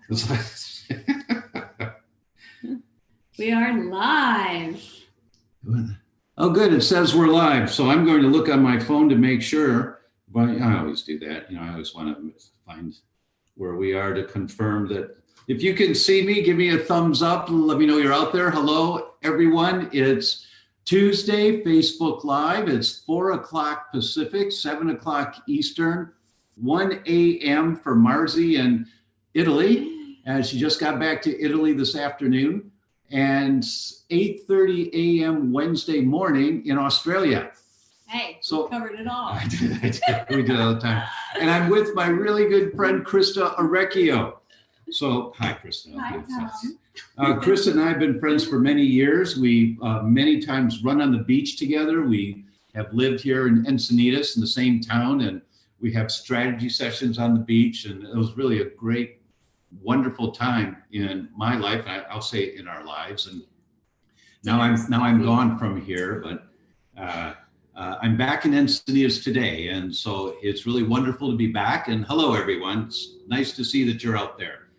We are live. Oh, good. It says we're live. So I'm going to look on my phone to make sure. But I always do that. I always want to find where we are to confirm that. If you can see me, give me a thumbs up. Let me know you're out there. Hello, everyone. It's Tuesday, Facebook Live. It's 4 o'clock Pacific, 7 o'clock Eastern, 1 a.m. for Marzi in Italy. And she just got back to Italy this afternoon. And 8:30 a.m. Wednesday morning in Australia. Hey, so we covered it all. I did. We do it all the time. And I'm with my really good friend, Christa Orecchio. So, hi, Christa. Hi, Tom. Christa and I have been friends for many years. We many times run on the beach together. We have lived here in Encinitas in the same town, and we have strategy sessions on the beach. And it was really a great, wonderful time in my life. I'll say in our lives. And now I'm gone from here, but I'm back in Encinitas today. And so it's really wonderful to be back. And hello, everyone. It's nice to see that you're out there.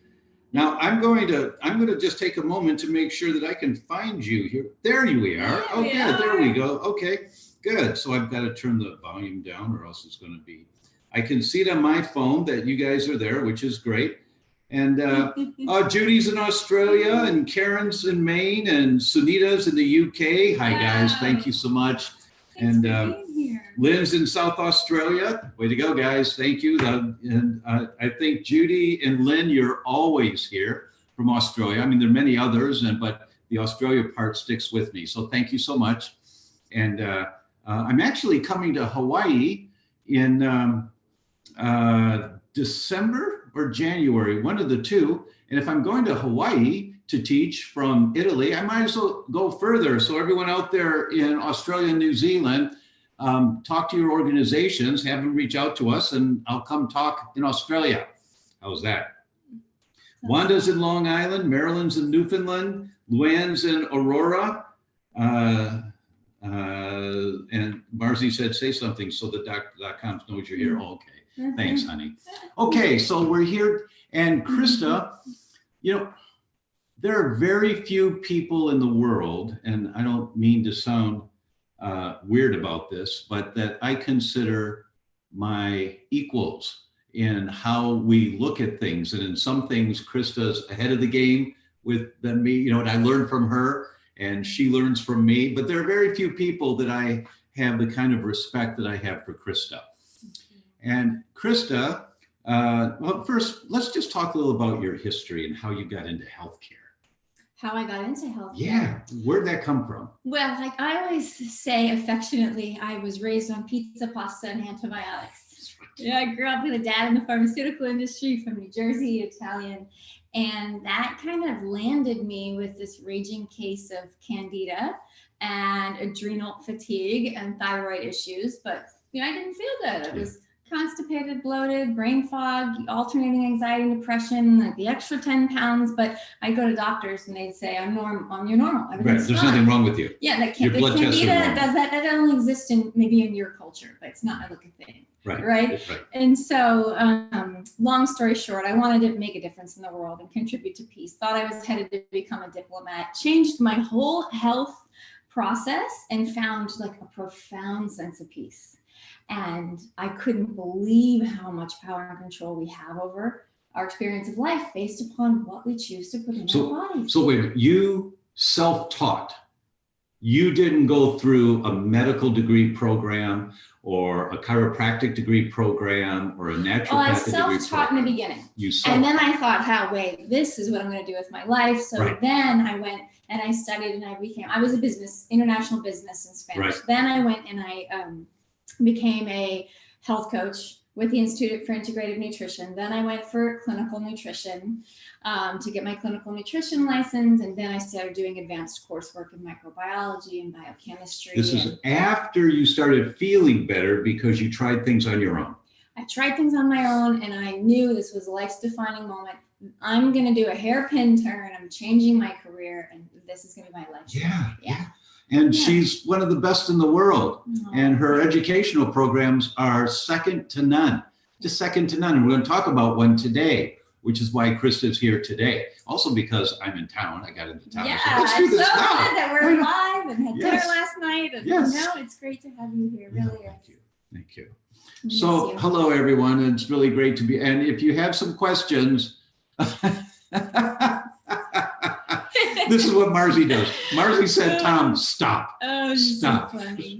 Now I'm going to just take a moment to make sure that I can find you here. There we are. Oh, good. There we go. Okay, good. So I've got to turn the volume down or else it's going to be, I can see it on my phone that you guys are there, which is great. And Judy's in Australia, and Karen's in Maine, and Sunita's in the UK. Hi, guys. Thank you so much. Thanks for being here. Lynn's in South Australia. Way to go, guys. Thank you. And I think Judy and Lynn, you're always here from Australia. I mean, there are many others, but the Australia part sticks with me. So thank you so much. And I'm actually coming to Hawaii in December or January, one of the two. And if I'm going to Hawaii to teach from Italy, I might as well go further. So everyone out there in Australia and New Zealand, talk to your organizations, have them reach out to us, and I'll come talk in Australia. How's that? Wanda's in Long Island, Maryland's in Newfoundland, Luann's in Aurora, and Marzi said, say something so the theDr.com knows you're here. Oh, okay. Thanks, honey. Okay, so we're here, and Christa, there are very few people in the world, and I don't mean to sound weird about this, but that I consider my equals in how we look at things. And in some things, Christa's ahead of the game than me, and I learn from her, and she learns from me. But there are very few people that I have the kind of respect that I have for Christa. And Christa, well, first, let's just talk a little about your history and how you got into healthcare. How I got into healthcare. Yeah, where'd that come from? Well, like I always say affectionately, I was raised on pizza, pasta, and antibiotics. Yeah, I grew up with a dad in the pharmaceutical industry from New Jersey, Italian. And that kind of landed me with this raging case of candida and adrenal fatigue and thyroid issues. But, I didn't feel good. I was constipated, bloated, brain fog, alternating anxiety and depression, like the extra 10 pounds. But I go to doctors and they'd say, you're normal. Right, there's nothing wrong with you. Yeah, the candida does that only exist maybe in your culture, but it's not like a thing. Right. And so long story short, I wanted to make a difference in the world and contribute to peace. Thought I was headed to become a diplomat, changed my whole health process and found like a profound sense of peace. And I couldn't believe how much power and control we have over our experience of life based upon what we choose to put in our bodies. So wait, you self-taught. You didn't go through a medical degree program or a chiropractic degree program or a naturopathic degree program. I self-taught in the beginning. And then I thought, wait, this is what I'm going to do with my life. So then I went and I studied and I was a international business in Spanish. Then I went and I became a health coach with the Institute for Integrative Nutrition. Then I went for clinical nutrition to get my clinical nutrition license. And then I started doing advanced coursework in microbiology and biochemistry. This is after you started feeling better because you tried things on your own. I tried things on my own and I knew this was a life's defining moment. I'm going to do a hairpin turn. I'm changing my career and this is going to be my life. Yeah. And she's one of the best in the world. And her educational programs are second to none, just second to none. And we're going to talk about one today. which is why Christa's here today. Also because I'm in town. I got into town. Yeah, So let's do it's this so now. good that we're live and had Yes. dinner last night. And Yes. no, it's great to have you here. Really is. Thank you. Thank you. Miss So, you. hello everyone. It's really great to be. And if you have some questions, this is what Marzi does. Marzi said, "Tom, stop." Oh, you're Stop. so funny.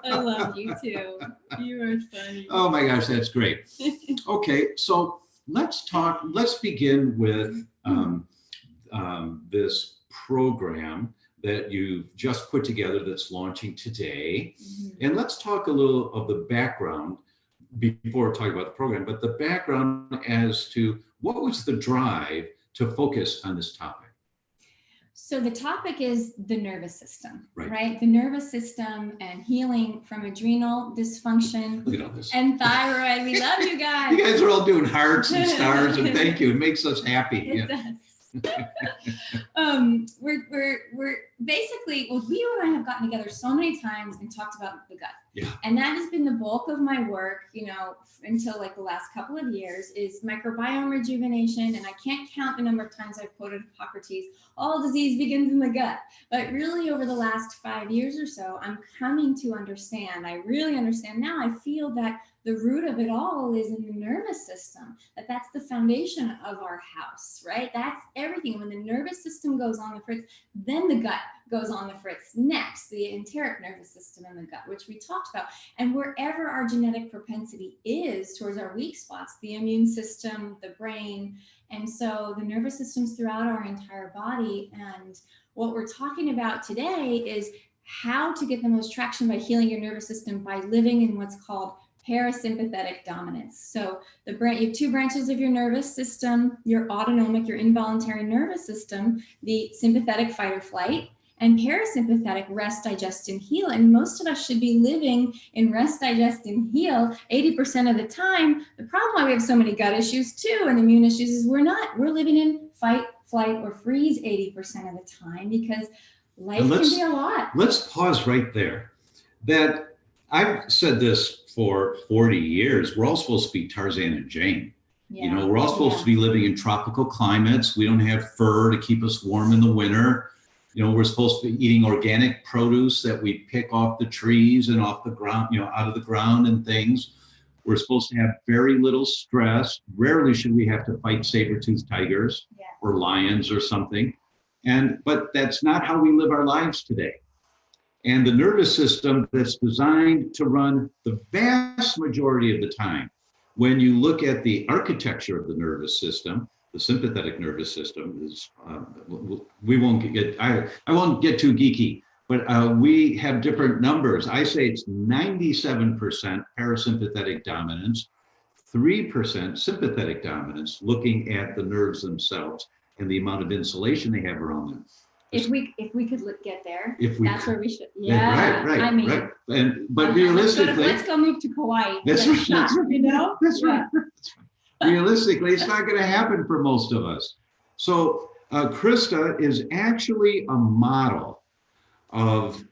I love you too. You are funny. Oh my gosh, that's great. Okay, so let's talk. Let's begin with this program that you've just put together that's launching today. And let's talk a little of the background before talking about the program, but the background as to what was the drive to focus on this topic. So the topic is the nervous system, Right. right? The nervous system and healing from adrenal dysfunction Look at all this. and thyroid. We love you guys. You guys are all doing hearts and stars, and thank you. It makes us happy. It does. We're basically, well, you and I have gotten together so many times and talked about the gut. Yeah. And that has been the bulk of my work, until like the last couple of years, is microbiome rejuvenation. And I can't count the number of times I've quoted Hippocrates, all disease begins in the gut. But really over the last 5 years or so, I'm coming to understand, I really understand now, I feel that the root of it all is in the nervous system, that's the foundation of our house, right? That's everything. When the nervous system goes on the fritz, then the gut goes on the fritz next, the enteric nervous system in the gut, which we talked about. And wherever our genetic propensity is towards our weak spots, the immune system, the brain, and so the nervous systems throughout our entire body. And what we're talking about today is how to get the most traction by healing your nervous system by living in what's called parasympathetic dominance. So you have two branches of your nervous system: your autonomic, your involuntary nervous system, the sympathetic fight or flight, and parasympathetic rest, digest, and heal. And most of us should be living in rest, digest, and heal 80% of the time. The problem why we have so many gut issues too and immune issues is we're living in fight, flight, or freeze 80% of the time, because life can be a lot. Let's pause right there. That I've said this for 40 years. We're all supposed to be Tarzan and Jane. Yeah. We're all supposed to be living in tropical climates. We don't have fur to keep us warm in the winter. We're supposed to be eating organic produce that we pick off the trees and off the ground, out of the ground and things. We're supposed to have very little stress. Rarely should we have to fight saber-toothed tigers or lions or something. But that's not how we live our lives today. And the nervous system that's designed to run the vast majority of the time, when you look at the architecture of the nervous system, the sympathetic nervous system is, I won't get too geeky, but we have different numbers. I say it's 97% parasympathetic dominance, 3% sympathetic dominance, looking at the nerves themselves and the amount of insulation they have around them. If we could get there, that's where we should. Yeah, right. I mean, right. But realistically, let's go move to Kauai. That's right. That's right. Realistically, it's not going to happen for most of us. So Christa is actually a model of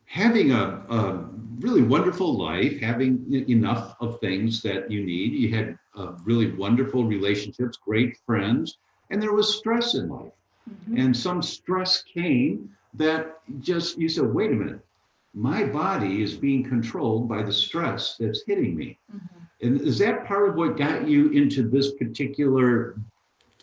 having a really wonderful life, having enough of things that you need. You had really wonderful relationships, great friends, and there was stress in life. Mm-hmm. And some stress came that you said, wait a minute, my body is being controlled by the stress that's hitting me. Mm-hmm. And is that part of what got you into this particular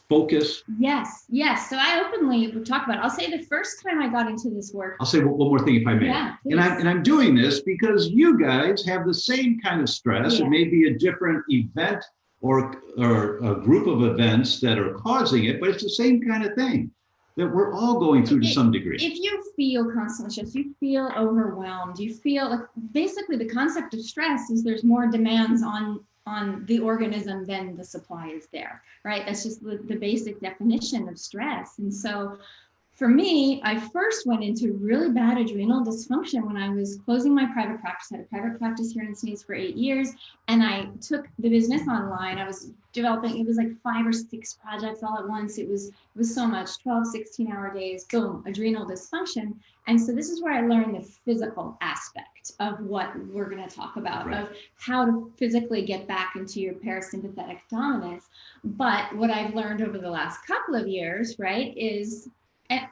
focus? Yes. So I openly talk about it. I'll say the first time I got into this work. I'll say one more thing if I may. Yeah, and I'm doing this because you guys have the same kind of stress. Yeah. It may be a different event or a group of events that are causing it, but it's the same kind of thing that we're all going through to some degree. If you feel constantly stressed, you feel overwhelmed, you feel like basically the concept of stress is there's more demands on the organism than the supply is there, right? That's just the basic definition of stress. And so for me, I first went into really bad adrenal dysfunction when I was closing my private practice. I had a private practice here in Encinitas for 8 years, and I took the business online. I was developing, it was like 5 or 6 projects all at once. It was so much, 12, 16-hour days, boom, adrenal dysfunction. And so this is where I learned the physical aspect of what we're going to talk about, right, of how to physically get back into your parasympathetic dominance. But what I've learned over the last couple of years, right, is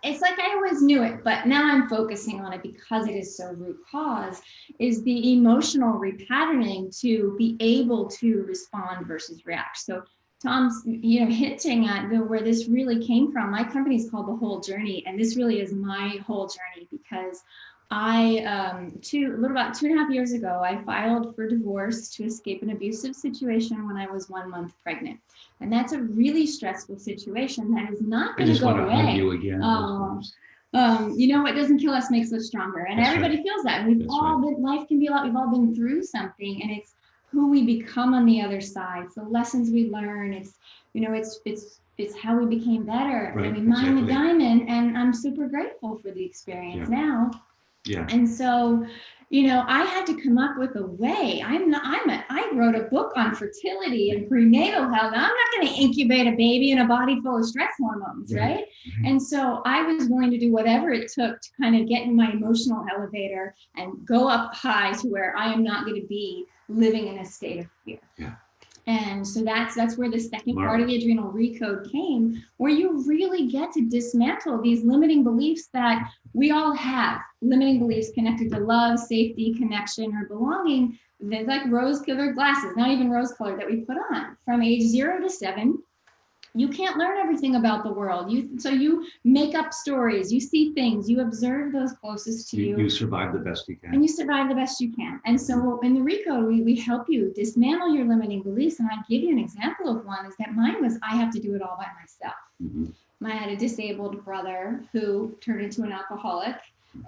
it's like I always knew it, but now I'm focusing on it because it is so root cause, is the emotional repatterning to be able to respond versus react. So Tom's, hinting at where this really came from. My company is called The Whole Journey, and this really is my whole journey because I, about 2.5 years ago, I filed for divorce to escape an abusive situation when I was 1 month pregnant. And that's a really stressful situation that is not going to go away. I just want to hug you again. What doesn't kill us makes us stronger. And that's everybody feels that. We've all been, life can be a lot. We've all been through something, and it's who we become on the other side. It's the lessons we learn. It's how we became better. Right, and we mine the diamond. And I'm super grateful for the experience now. Yeah. And so, I had to come up with a way. I wrote a book on fertility and prenatal health. I'm not going to incubate a baby in a body full of stress hormones, right? And so I was going to do whatever it took to kind of get in my emotional elevator and go up high to where I am not going to be living in a state of fear. Yeah. And so that's where the second part of the Adrenal ReCode came, where you really get to dismantle these limiting beliefs that we all have, limiting beliefs connected to love, safety, connection, or belonging. They're like rose-colored glasses, not even rose-colored, that we put on from age 0 to 7. You can't learn everything about the world. So you make up stories, you see things, you observe those closest to you. You survive the best you can. And you survive the best you can. And so in the ReCode, we help you dismantle your limiting beliefs. And I give you an example of one, is that mine was, I have to do it all by myself. Mm-hmm. I had a disabled brother who turned into an alcoholic.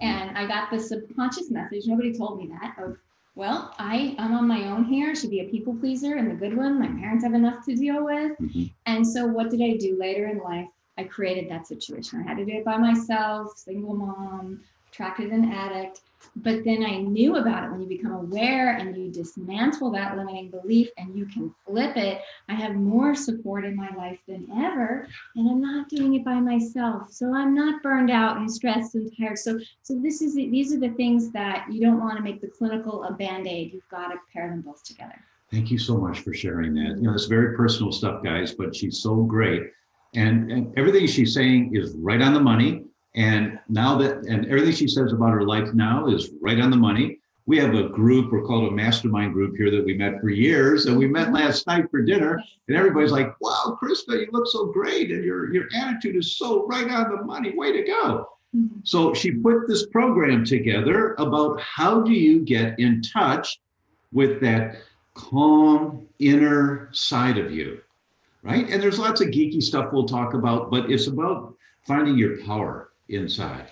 And I got the subconscious message, nobody told me that, of, well, I'm on my own here. I should be a people pleaser and the good one. My parents have enough to deal with. Mm-hmm. And so what did I do later in life? I created that situation. I had to do it by myself, single mom, attracted an addict. But then I knew about it. When you become aware and you dismantle that limiting belief and you can flip it, I have more support in my life than ever. And I'm not doing it by myself. So I'm not burned out and stressed and tired. So these are the things that you don't want to make the clinical a Band-Aid. You've got to pair them both together. Thank you so much for sharing that. It's very personal stuff, guys, but she's so great. And everything she's saying is right on the money. And everything she says about her life now is right on the money. We have a group, we're called a mastermind group here, that we met for years. And we met last night for dinner, and everybody's like, wow, Christa, you look so great. And your attitude is so right on the money. Way to go. Mm-hmm. So she put this program together about how do you get in touch with that calm inner side of you, right? And there's lots of geeky stuff we'll talk about, but it's about finding your power inside.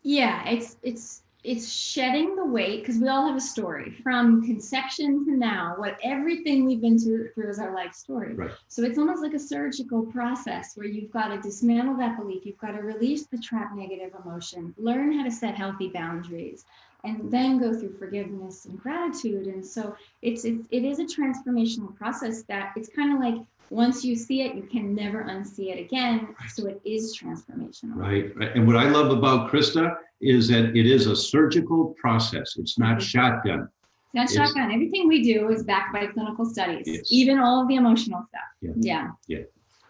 Yeah, it's shedding the weight, because we all have a story from conception to now. Everything we've been through is our life story. Right. So it's almost like a surgical process where you've got to dismantle that belief. You've got to release the trapped negative emotion, learn how to set healthy boundaries, and then go through forgiveness and gratitude. And so it is a transformational process that it's kind of like, once you see it, you can never unsee it again. Right. So it is transformational. Right. And what I love about Christa is that it is a surgical process. It's not shotgun. It's not shotgun. Everything we do is backed by clinical studies, yes, even all of the emotional stuff. Yeah.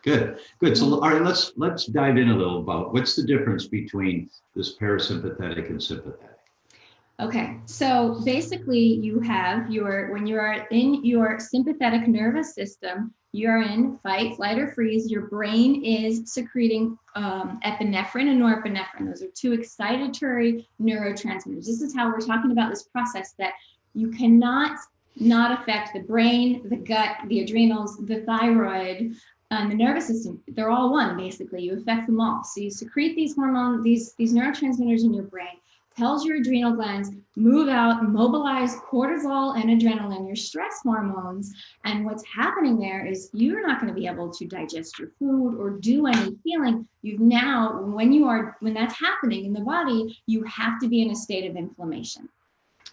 Good. So, all right, let's dive in a little about what's the difference between this parasympathetic and sympathetic. Okay, so basically you have when you are in your sympathetic nervous system, you're in fight, flight, or freeze. Your brain is secreting epinephrine and norepinephrine. Those are two excitatory neurotransmitters. This is how we're talking about this process, that you cannot not affect the brain, the gut, the adrenals, the thyroid, and the nervous system. They're all one, basically. You affect them all. So you secrete these hormones, these neurotransmitters in your brain to tells your adrenal glands, move out, mobilize cortisol and adrenaline, your stress hormones. And what's happening there is you're not going to be able to digest your food or do any healing. You've now, when that's happening in the body, you have to be in a state of inflammation.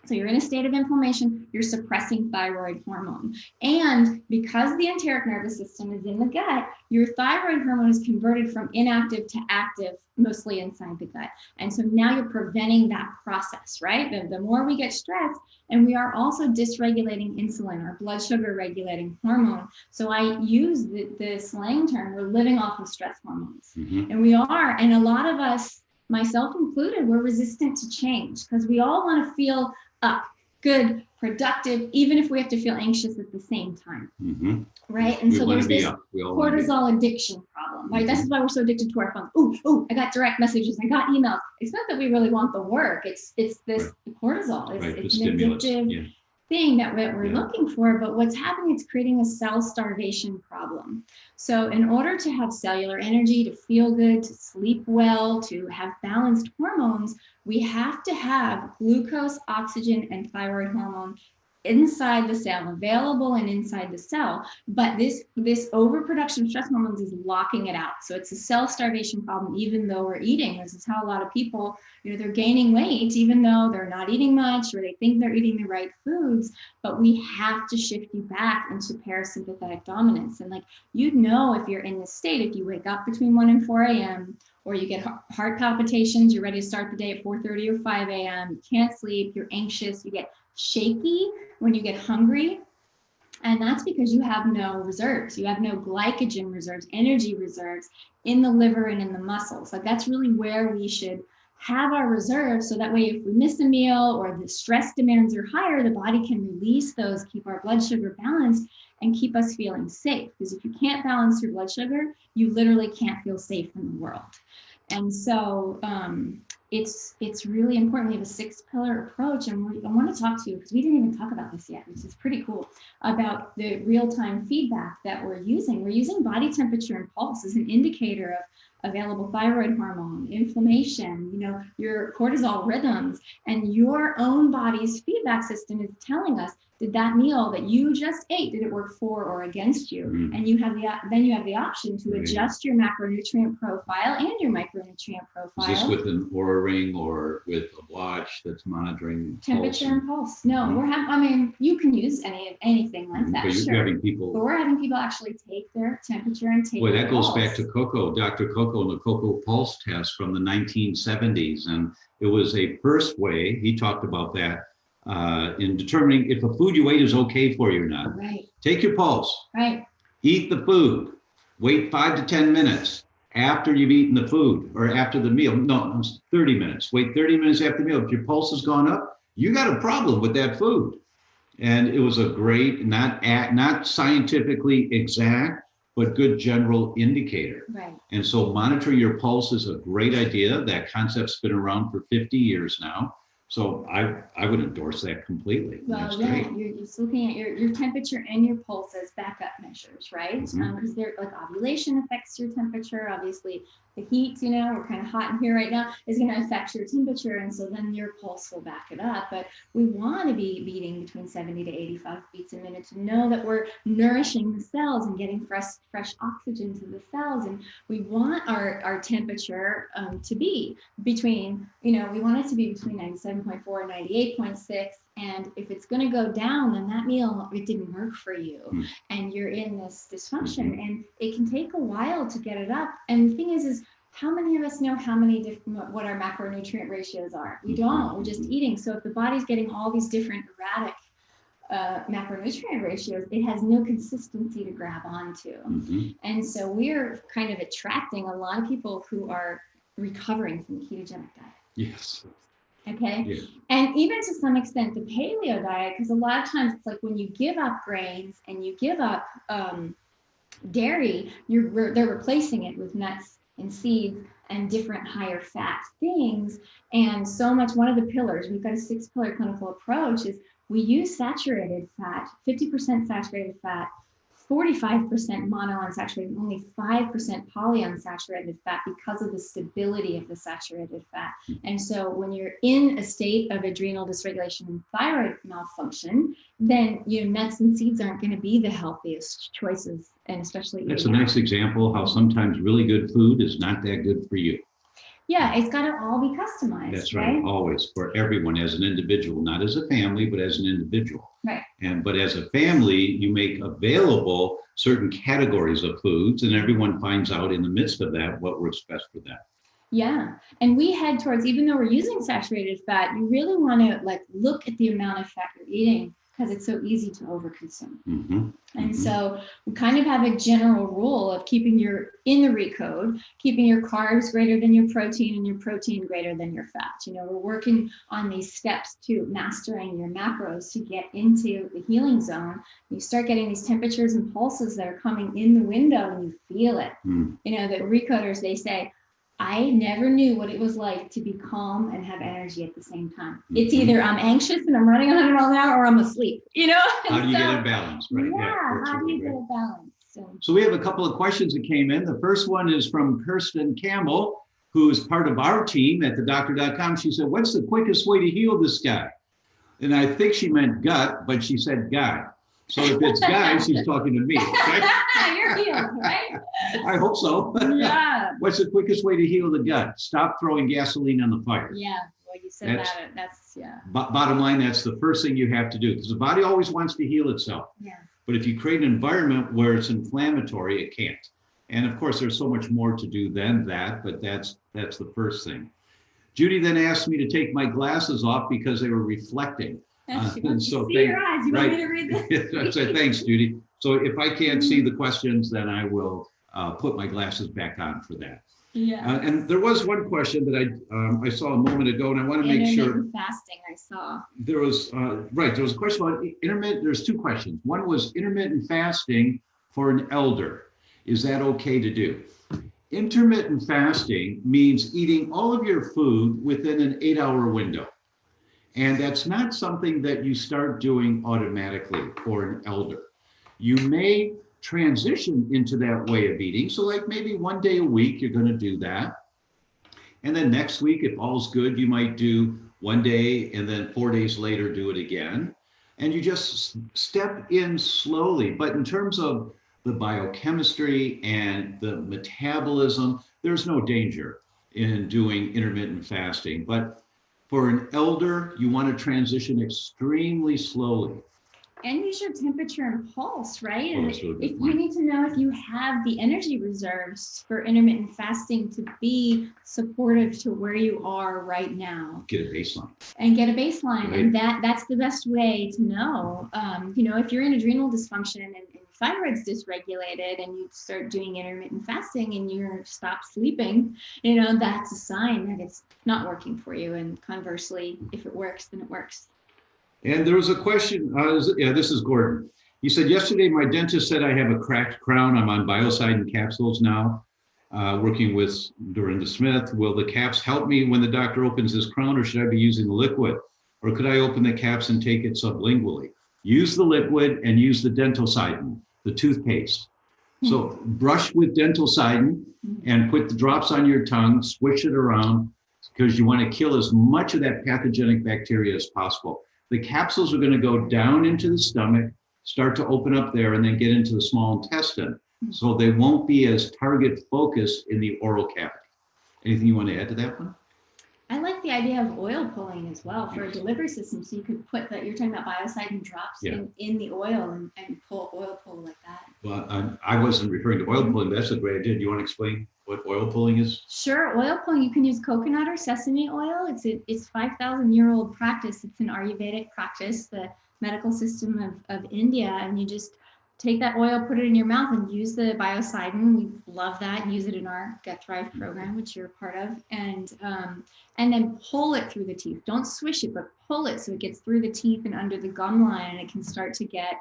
So you're in a state of inflammation, you're suppressing thyroid hormone. And because the enteric nervous system is in the gut, your thyroid hormone is converted from inactive to active, mostly inside the gut. And so now you're preventing that process, right? The more we get stressed, and we are also dysregulating insulin, our blood sugar regulating hormone. So I use the slang term, we're living off of stress hormones. And we are, and a lot of us, myself included, we're resistant to change because we all want to feel up, good, productive, even if we have to feel anxious at the same time, right? And so there's this cortisol addiction problem, right? This is why we're so addicted to our phones. Oh, I got direct messages, I got emails. It's not that we really want the work. It's this cortisol. It's an addictive thing that we're looking for, but what's happening, it's creating a cell starvation problem. So in order to have cellular energy, to feel good, to sleep well, to have balanced hormones, we have to have glucose, oxygen, and thyroid hormone inside the cell, available and inside the cell. But this overproduction of stress hormones is locking it out. So it's a cell starvation problem, even though we're eating. This is how a lot of people, they're gaining weight, even though they're not eating much, or they think they're eating the right foods. But we have to shift you back into parasympathetic dominance. And if you're in this state, if you wake up between 1 and 4 a.m., or you get heart palpitations, you're ready to start the day at 4:30 or 5 a.m., you can't sleep, you're anxious, you get shaky when you get hungry. And that's because you have no reserves. You have no glycogen reserves, energy reserves in the liver and in the muscles. That's really where we should have our reserves. So that way, if we miss a meal or the stress demands are higher, the body can release those, keep our blood sugar balanced, and keep us feeling safe. Because if you can't balance your blood sugar, you literally can't feel safe in the world. And so it's really important. We have a 6-pillar approach, and I want to talk to you, because we didn't even talk about this yet, which is pretty cool, about the real-time feedback that we're using. We're using body temperature and pulse as an indicator of available thyroid hormone, inflammation, your cortisol rhythms, and your own body's feedback system is telling us, did that meal that you just ate, did it work for or against you? And then you have the option to adjust your macronutrient profile and your micronutrient profile. Is this with an Oura ring or with a watch that's monitoring temperature and pulse? No, you can use anything like that. But you're having people. But we're having people actually take their temperature and take. Boy, that goes pulse. back to Coco, Dr. Coco, and the Coco Pulse test from the 1970s, and it was a first way. He talked about that. In determining if a food you ate is okay for you or not. Right. Take your pulse. Right. Eat the food. Wait 5 to 10 minutes after you've eaten the food or after the meal. No, 30 minutes. Wait 30 minutes after the meal. If your pulse has gone up, you got a problem with that food. And it was a great, not scientifically exact, but good general indicator. Right. And so monitoring your pulse is a great idea. That concept's been around for 50 years now. So I would endorse that completely. Well, you're just looking at your temperature and your pulse as backup measures, right? Because they're ovulation affects your temperature. Obviously, the heat, we're kind of hot in here right now, is going to affect your temperature, and so then your pulse will back it up. But we want to be beating between 70 to 85 beats a minute to know that we're nourishing the cells and getting fresh oxygen to the cells. And we want our temperature to be between, we want it to be between 97.4 and 98.6. And if it's going to go down, then that meal, it didn't work for you. And you're in this dysfunction. And it can take a while to get it up. And the thing is how many of us know what our macronutrient ratios are? We don't. We're just eating. So if the body's getting all these different erratic macronutrient ratios, it has no consistency to grab onto. And so we're kind of attracting a lot of people who are recovering from the ketogenic diet. Yes. Okay. Yeah. And even to some extent, the paleo diet, because a lot of times it's like when you give up grains and you give up dairy, they're replacing it with nuts and seeds and different higher fat things. And so much, one of the pillars, we've got a 6-pillar clinical approach, is we use saturated fat, 50% saturated fat, 45% monounsaturated, only 5% polyunsaturated fat because of the stability of the saturated fat. And so when you're in a state of adrenal dysregulation and thyroid malfunction, then your nuts and seeds aren't going to be the healthiest choices. And especially that's a nice example how sometimes really good food is not that good for you. Yeah, it's got to all be customized. That's right, always, for everyone as an individual, not as a family, but as an individual. Right. But as a family, you make available certain categories of foods, and everyone finds out in the midst of that what works best for them. Yeah, and we head towards, even though we're using saturated fat, you really want to like look at the amount of fat you're eating, because it's so easy to overconsume. And so we kind of have a general rule of keeping in the ReCode, keeping your carbs greater than your protein and your protein greater than your fat. You know, we're working on these steps to mastering your macros to get into the healing zone. You start getting these temperatures and pulses that are coming in the window and you feel it. You know, the ReCoders, they say, I never knew what it was like to be calm and have energy at the same time. It's either I'm anxious and I'm running 100 miles an hour, or I'm asleep, you know? How do you get it balanced, right? Yeah, how do you get it balanced? So we have a couple of questions that came in. The first one is from Kirsten Campbell, who is part of our team at theDr.com. She said, what's the quickest way to heal this guy? And I think she meant gut, but she said guy. So if it's guy, she's talking to me. Okay? You're healed, right? I hope so. Yeah. What's the quickest way to heal the gut? Stop throwing gasoline on the fire. Yeah, well, you said that's Bottom line, that's the first thing you have to do, because the body always wants to heal itself. Yeah. But if you create an environment where it's inflammatory, it can't. And of course, there's so much more to do than that, but that's the first thing. Judy then asked me to take my glasses off because they were reflecting. And so see your eyes. You want me to read this? I said, thanks, Judy. So if I can't see the questions, then I will put my glasses back on for that. Yeah. And there was one question that I saw a moment ago, and I want to make sure. Intermittent fasting, I saw. There was there was a question about intermittent. There's two questions. One was intermittent fasting for an elder. Is that okay to do? Intermittent fasting means eating all of your food within an 8-hour window. And that's not something that you start doing automatically for an elder. You may transition into that way of eating. So like maybe 1 day a week, you're going to do that. And then next week, if all's good, you might do 1 day and then 4 days later, do it again. And you just step in slowly. But in terms of the biochemistry and the metabolism, there's no danger in doing intermittent fasting. But for an elder, you want to transition extremely slowly. And use your temperature and pulse, right? Oh, and if you need to know if you have the energy reserves for intermittent fasting to be supportive to where you are right now. Get a baseline. And get a baseline. Right. And that's the best way to know. You know, if you're in adrenal dysfunction and thyroid's dysregulated and you start doing intermittent fasting and you stop sleeping, you know, that's a sign that it's not working for you. And conversely, if it works, then it works. And there was a question, this is Gordon. He said, yesterday my dentist said I have a cracked crown. I'm on Biocidin capsules now, working with Dorinda Smith. Will the caps help me when the doctor opens this crown, or should I be using the liquid? Or could I open the caps and take it sublingually? Use the liquid and use the Dentalcidin, the toothpaste. So brush with Dentalcidin and put the drops on your tongue, swish it around, because you want to kill as much of that pathogenic bacteria as possible. The capsules are going to go down into the stomach, start to open up there, and then get into the small intestine. So they won't be as target focused in the oral cavity. Anything you want to add to that one? I like the idea of oil pulling as well for a delivery system. So you could put that, you're talking about Biocidin drops in the oil and oil pull like that. Well, I wasn't referring to oil pulling, but that's a great idea. Do you want to explain what oil pulling is? Sure. Oil pulling, you can use coconut or sesame oil. It's 5,000-year-old practice. It's an Ayurvedic practice, the medical system of India. And you just take that oil, put it in your mouth, and use the Biocidin. We love that. Use it in our Gut Thrive program, which you're a part of. And then pull it through the teeth. Don't swish it, but pull it so it gets through the teeth and under the gum line, and it can start to get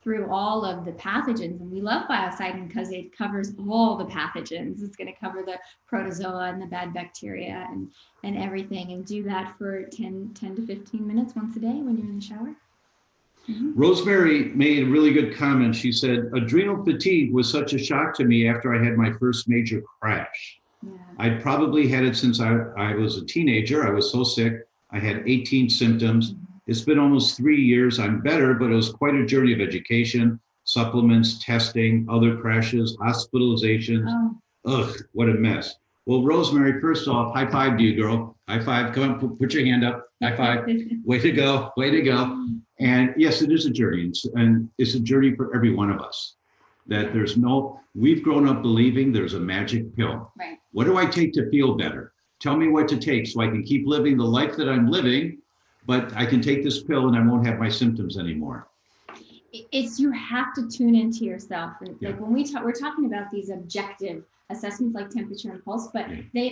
through all of the pathogens. And we love Biocidin because it covers all the pathogens. It's going to cover the protozoa and the bad bacteria and everything. And do that for 10 to 15 minutes once a day when you're in the shower. Rosemary made a really good comment. She said, adrenal fatigue was such a shock to me after I had my first major crash. Yeah. I'd probably had it since I was a teenager. I was so sick. I had 18 symptoms. It's been almost 3 years. I'm better, but it was quite a journey of education, supplements, testing, other crashes, hospitalizations. Ugh, what a mess. Well, Rosemary, first off, high five to you, girl. High five. Come on, put your hand up. High five. Way to go. Way to go. And yes, it is a journey. And it's a journey for every one of us. That we've grown up believing there's a magic pill. Right. What do I take to feel better? Tell me what to take so I can keep living the life that I'm living, but I can take this pill and I won't have my symptoms anymore. You have to tune into yourself. And like when we're talking about these objective assessments like temperature and pulse, but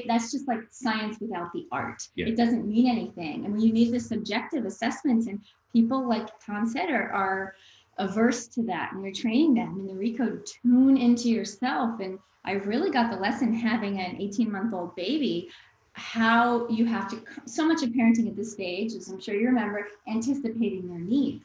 that's just like science without the art. It doesn't mean anything. And when you need the subjective assessments, and people, like Tom said, are averse to that, and you're training them in the ReCode, tune into yourself. And I really got the lesson having an 18-month-old baby, how you have to, so much of parenting at this stage, as I'm sure you remember, anticipating their needs.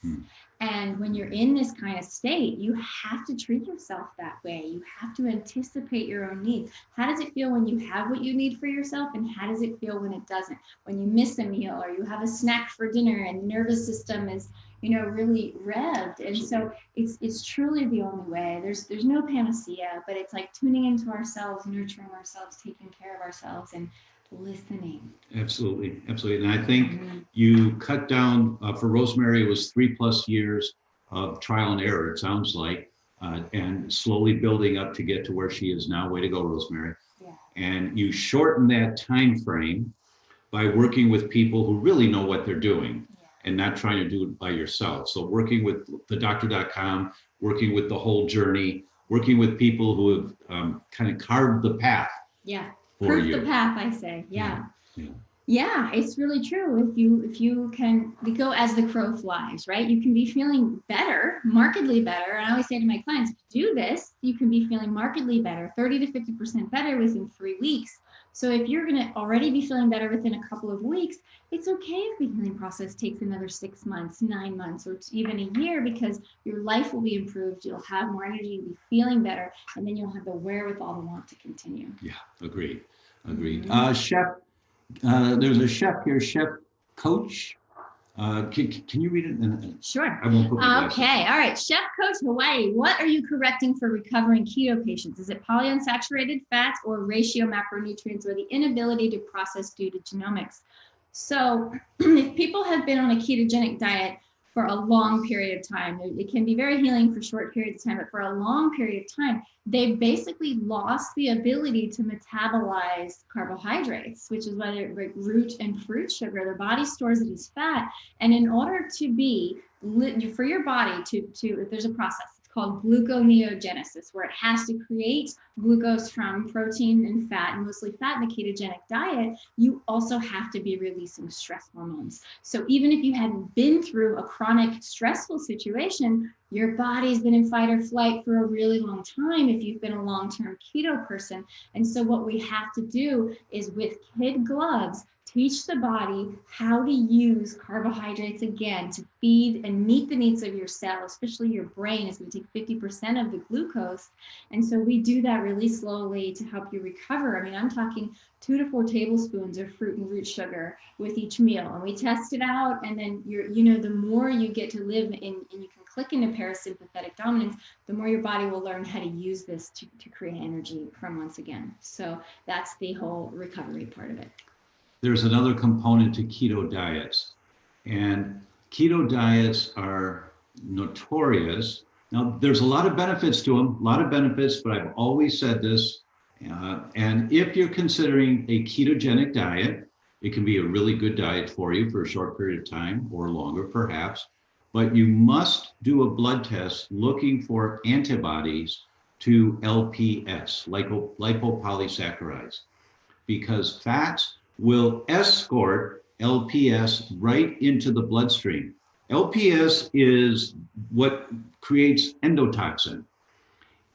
And when you're in this kind of state, you have to treat yourself that way. You have to anticipate your own needs. How does it feel when you have what you need for yourself? And how does it feel when it doesn't? When you miss a meal or you have a snack for dinner and the nervous system is, really revved. And so it's truly the only way. There's no panacea, but it's like tuning into ourselves, nurturing ourselves, taking care of ourselves, and listening. Absolutely. And I think you cut down, for Rosemary, it was 3+ years of trial and error, it sounds like, and slowly building up to get to where she is now. Way to go, Rosemary. Yeah. And you shorten that time frame by working with people who really know what they're doing and not trying to do it by yourself. So working with theDr.com, working with the whole journey, working with people who have kind of carved the path. Yeah. Proof the path, I say. Yeah, it's really true. If you can go as the crow flies, right? You can be feeling better, markedly better. And I always say to my clients, do this, you can be feeling markedly better, 30 to 50% better within 3 weeks. So if you're going to already be feeling better within a couple of weeks, it's okay if the healing process takes another 6 months, 9 months, or even a year, because your life will be improved. You'll have more energy, you'll be feeling better, and then you'll have the wherewithal to want to continue. Yeah, agreed. Chef, there's a chef here, Chef Coach. Can you read it? Sure. I won't put my glasses. Okay. All right. Chef Coach Hawaii, what are you correcting for recovering keto patients? Is it polyunsaturated fats or ratio macronutrients, or the inability to process due to genomics? So if people have been on a ketogenic diet for a long period of time, it can be very healing for short periods of time, but for a long period of time, they basically lost the ability to metabolize carbohydrates, which is whether root and fruit sugar. Their body stores it as fat. And in order to be, for your body to there's a process, it's called gluconeogenesis, where it has to create glucose from protein and fat, and mostly fat in the ketogenic diet. You also have to be releasing stress hormones. So even if you hadn't been through a chronic stressful situation, your body's been in fight or flight for a really long time if you've been a long-term keto person. And so what we have to do is, with kid gloves, teach the body how to use carbohydrates again to feed and meet the needs of your cell, especially your brain is going to take 50% of the glucose. And so we do that really slowly to help you recover. I mean, I'm talking 2 to 4 tablespoons of fruit and root sugar with each meal. And we test it out. And then the more you get to live in, and you can click into parasympathetic dominance, the more your body will learn how to use this to create energy from once again. So that's the whole recovery part of it. There's another component to keto diets, and keto diets are notorious. Now, there's a lot of benefits to them, but I've always said this, and if you're considering a ketogenic diet, it can be a really good diet for you for a short period of time or longer perhaps, but you must do a blood test looking for antibodies to LPS, lipopolysaccharides, because fats will escort LPS right into the bloodstream. LPS is what creates endotoxin.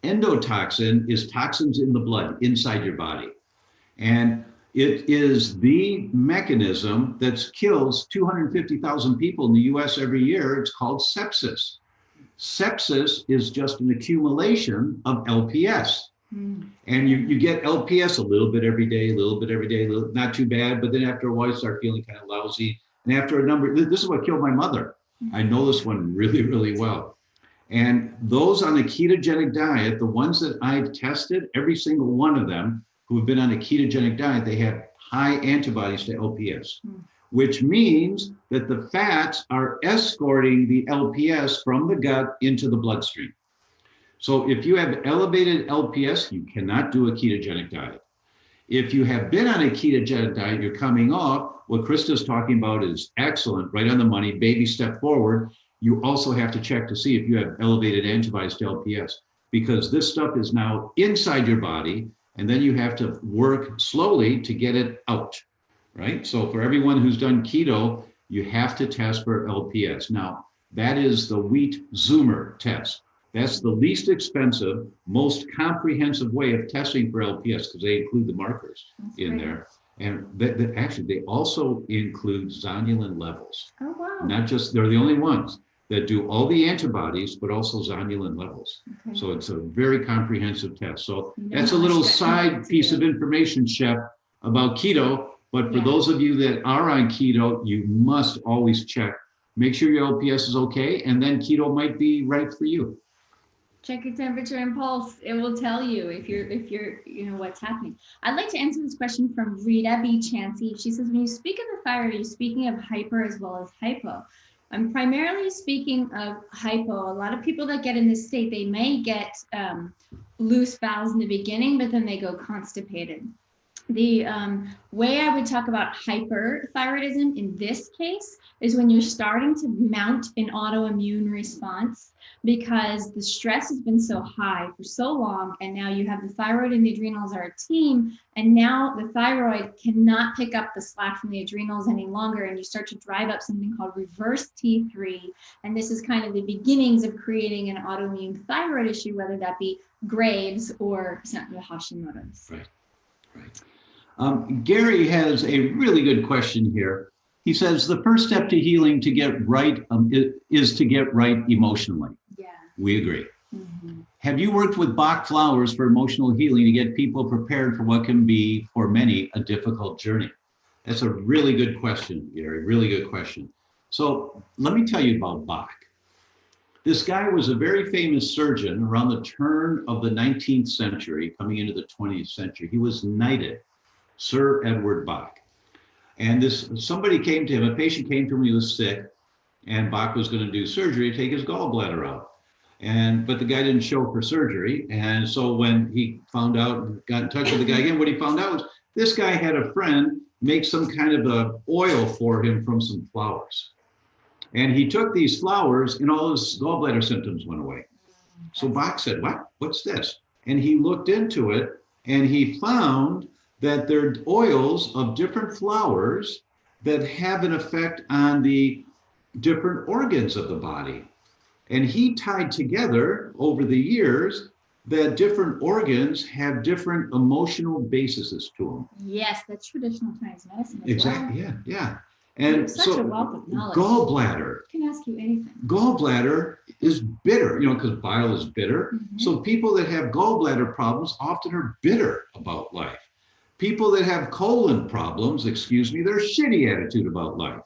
Endotoxin is toxins in the blood inside your body. And It is the mechanism that kills 250,000 people in the US every year. It's called sepsis. Sepsis is just an accumulation of LPS. And you get LPS a little bit every day, not too bad, but then after a while you start feeling kind of lousy. And after a number, this is what killed my mother. I know this one really, really well. And those on a ketogenic diet, the ones that I've tested, every single one of them who have been on a ketogenic diet, they have high antibodies to LPS, which means that the fats are escorting the LPS from the gut into the bloodstream. So if you have elevated LPS, you cannot do a ketogenic diet. If you have been on a ketogenic diet, you're coming off, what Christa's talking about is excellent, right on the money, baby step forward. You also have to check to see if you have elevated antibodies to LPS, because this stuff is now inside your body, and then you have to work slowly to get it out, right? So for everyone who's done keto, you have to test for LPS. Now, that is the wheat Zoomer test. That's the least expensive, most comprehensive way of testing for LPS, because they include the markers in there. And actually, they also include zonulin levels. Oh, wow. Not just, they're the only ones that do all the antibodies, but also zonulin levels. Okay. So it's a very comprehensive test. So that's a little side piece of information, Chef, about keto. But for those of you that are on keto, you must always check. Make sure your LPS is okay, and then keto might be right for you. Check your temperature and pulse. It will tell you if you're, what's happening. I'd like to answer this question from Rita B. Chansey. She says, when you speak of the thyroid, you're speaking of hyper as well as hypo. I'm primarily speaking of hypo. A lot of people that get in this state, they may get loose bowels in the beginning, but then they go constipated. The way I would talk about hyperthyroidism in this case is when you're starting to mount an autoimmune response because the stress has been so high for so long, and now you have the thyroid and the adrenals are a team, and now the thyroid cannot pick up the slack from the adrenals any longer, and you start to drive up something called reverse T3, and this is kind of the beginnings of creating an autoimmune thyroid issue, whether that be Graves or the Hashimoto's. Right. Gary has a really good question here. He says, the first step to healing to get right is to get right emotionally. Yeah. We agree. Mm-hmm. Have you worked with Bach flowers for emotional healing to get people prepared for what can be, for many, a difficult journey? That's a really good question, Gary, really good question. So let me tell you about Bach. This guy was a very famous surgeon around the turn of the 19th century, coming into the 20th century. He was knighted, Sir Edward Bach. And somebody came to him, a patient came to him, he was sick, and Bach was going to do surgery to take his gallbladder out. But the guy didn't show for surgery. And so when he found out, got in touch with the guy again, what he found out was this guy had a friend make some kind of a oil for him from some flowers. And he took these flowers and all his gallbladder symptoms went away. So Bach said, what's this? And he looked into it and he found that there are oils of different flowers that have an effect on the different organs of the body. And he tied together over the years that different organs have different emotional bases to them. Yes, that's traditional Chinese medicine. Exactly, yeah. And such so a wealth of knowledge. Gallbladder. I can ask you anything. Gallbladder is bitter, because bile is bitter. Mm-hmm. So people that have gallbladder problems often are bitter about life. People that have colon problems, they're shitty attitude about life.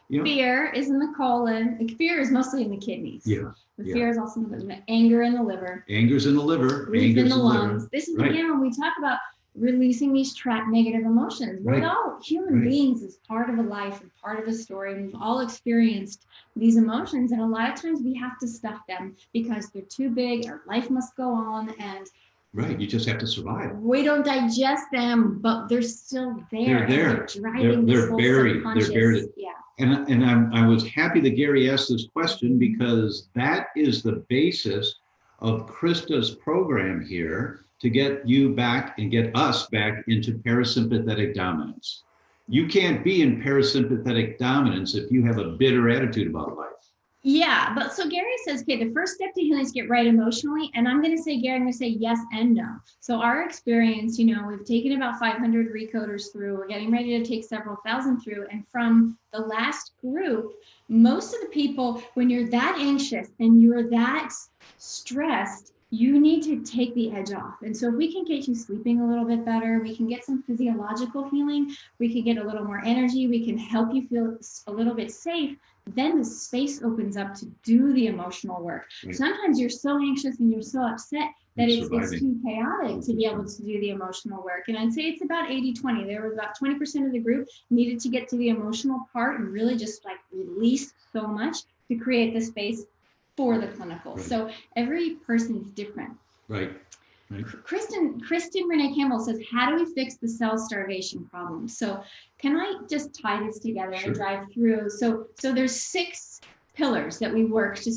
Fear is in the colon. Fear is mostly in the kidneys. Yeah. Fear is also in the anger in the liver. Anger's in the liver. Grief in the lungs. This is again when we talk about releasing these trapped negative emotions. We're all human beings as part of a life and part of a story. And we've all experienced these emotions. And a lot of times we have to stuff them because they're too big. Our life must go on. And you just have to survive. We don't digest them, but they're still there. They're there. They're driving this whole buried. subconscious. They're buried. Yeah. And I was happy that Gary asked this question because that is the basis of Christa's program here to get you back and get us back into parasympathetic dominance. You can't be in parasympathetic dominance if you have a bitter attitude about life. Yeah, but so Gary says, okay, the first step to healing is get right emotionally. And I'm going to say, Gary, I'm going to say yes and no. So our experience, we've taken about 500 recoders through. We're getting ready to take several thousand through. And from the last group, most of the people, when you're that anxious and you're that stressed, you need to take the edge off. And so if we can get you sleeping a little bit better, we can get some physiological healing, we can get a little more energy, we can help you feel a little bit safe, then the space opens up to do the emotional work. Right. Sometimes you're so anxious and you're so upset that it's too chaotic to be able to do the emotional work. And I'd say it's about 80-20. There was about 20% of the group needed to get to the emotional part and really just like release so much to create the space for the clinical. Right. So every person's different. Right. Right. Kristen Renee Campbell says, how do we fix the cell starvation problem? So can I just tie this together and drive through? So there's 6 pillars that we work to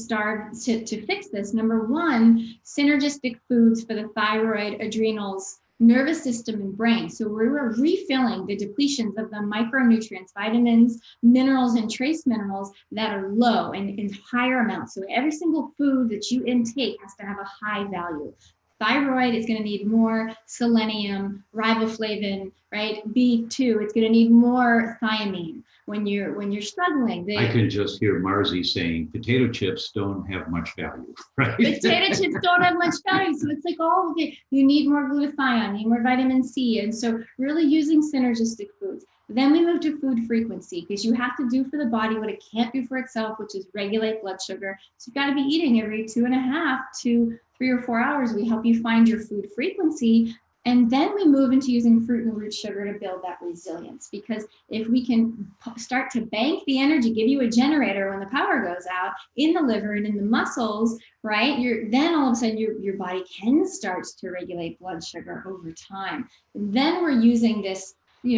fix this. Number 1, synergistic foods for the thyroid, adrenals, nervous system, and brain. So we're refilling the depletions of the micronutrients, vitamins, minerals, and trace minerals that are low and in higher amounts. So every single food that you intake has to have a high value. Thyroid is going to need more selenium, riboflavin, right? B2, it's going to need more thiamine when you're struggling. I can just hear Marzi saying potato chips don't have much value, right? Potato chips don't have much value. So it's like all of it. You need more glutathione, you need more vitamin C. And so really using synergistic foods. Then we move to food frequency, because you have to do for the body what it can't do for itself, which is regulate blood sugar. So you've got to be eating every 2.5 to 3 or 4 hours. We help you find your food frequency. And then we move into using fruit and root sugar to build that resilience. Because if we can start to bank the energy, give you a generator when the power goes out in the liver and in the muscles, right? Then all of a sudden your body can start to regulate blood sugar over time. And then we're using this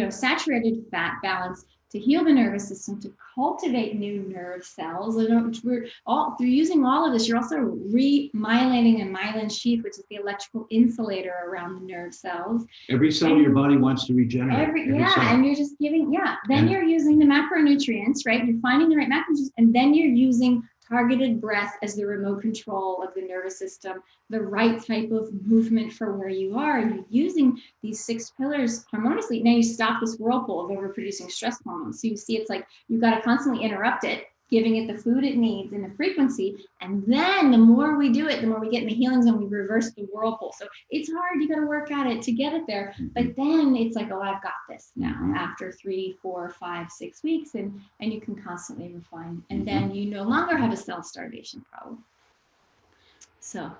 saturated fat balance to heal the nervous system, to cultivate new nerve cells. Through using all of this, you're also remyelinating a myelin sheath, which is the electrical insulator around the nerve cells. Every cell in your body wants to regenerate. And you're just giving, Then you're using the macronutrients, right? You're finding the right macronutrients, and then you're using targeted breath as the remote control of the nervous system, the right type of movement for where you are. You're using these 6 pillars harmoniously. Now you stop this whirlpool of overproducing stress hormones. So you see, it's like you've got to constantly interrupt it, giving it the food it needs and the frequency. And then the more we do it, the more we get in the healing zone, we reverse the whirlpool. So it's hard, you got to work at it to get it there. But then it's like, oh, I've got this now after 3, 4, 5, 6 weeks, and you can constantly refine. And then you no longer have a cell starvation problem. So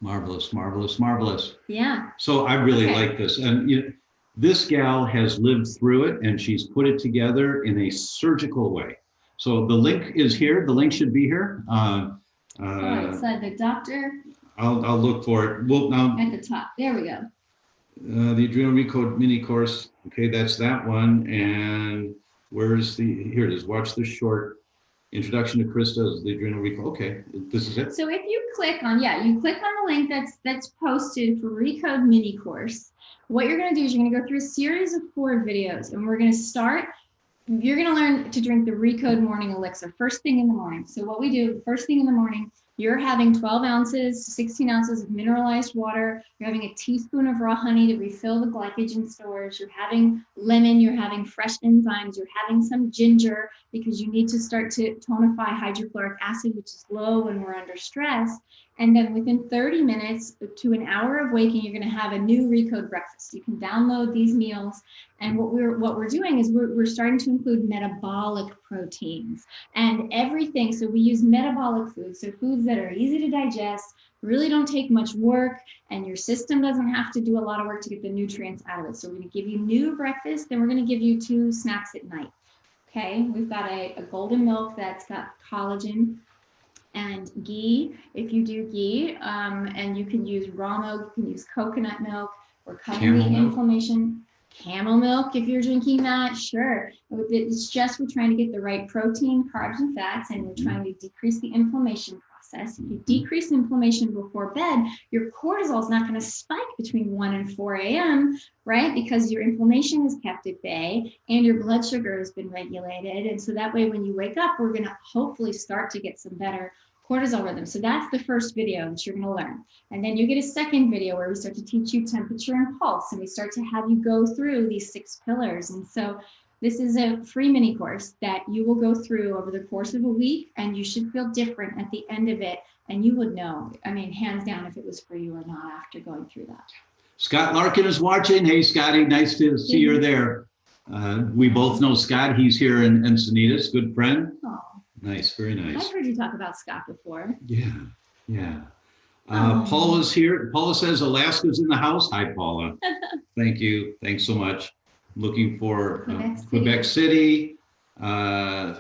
marvelous, marvelous, marvelous. Yeah. So I really like this. And this gal has lived through it, and she's put it together in a surgical way. So the link is here. The link should be here. It's the doctor. I'll look for it. Well, now at the top. There we go. The Adrenal ReCode Mini-Course. Okay, that's that one. And here it is. Watch this short introduction to Christas, the Adrenal ReCode. Okay, this is it. So if you click on the link that's posted for ReCode Mini-Course, what you're going to do is you're going to go through a series of 4 videos, and we're going to start. You're going to learn to drink the ReCode morning elixir first thing in the morning. So what we do first thing in the morning, you're having 12 ounces, 16 ounces of mineralized water. You're having a teaspoon of raw honey to refill the glycogen stores. You're having lemon. You're having fresh enzymes. You're having some ginger, because you need to start to tonify hydrochloric acid, which is low when we're under stress. And then within 30 minutes to an hour of waking, you're going to have a new ReCode breakfast. You can download these meals. And what we're doing is we're starting to include metabolic proteins and everything. So we use metabolic foods, so foods that are easy to digest, really don't take much work, and your system doesn't have to do a lot of work to get the nutrients out of it. So we're going to give you new breakfast, then we're going to give you 2 snacks at night. Okay, we've got a golden milk that's got collagen and ghee, if you do ghee, and you can use raw milk, you can use coconut milk. We're cutting the inflammation. Camel milk, if you're drinking that, sure. It's just we're trying to get the right protein, carbs, and fats, and we're trying to decrease the inflammation process. process. If you decrease inflammation before bed, your cortisol is not going to spike between 1 and 4 a.m., right? Because your inflammation is kept at bay and your blood sugar has been regulated. And so that way, when you wake up, we're going to hopefully start to get some better cortisol rhythm. So that's the first video that you're going to learn. And then you get a second video where we start to teach you temperature and pulse, and we start to have you go through these 6 pillars. And so this is a free mini course that you will go through over the course of a week, and you should feel different at the end of it. And you would know, I mean, hands down, if it was for you or not after going through that. Scott Larkin is watching. Hey, Scotty, nice to see you there. We both know Scott. He's here in Encinitas, good friend. Oh. Nice, very nice. I've heard you talk about Scott before. Yeah. Paula's here. Paula says Alaska's in the house. Hi, Paula. Thank you. Thanks so much. Looking for Quebec City. Thank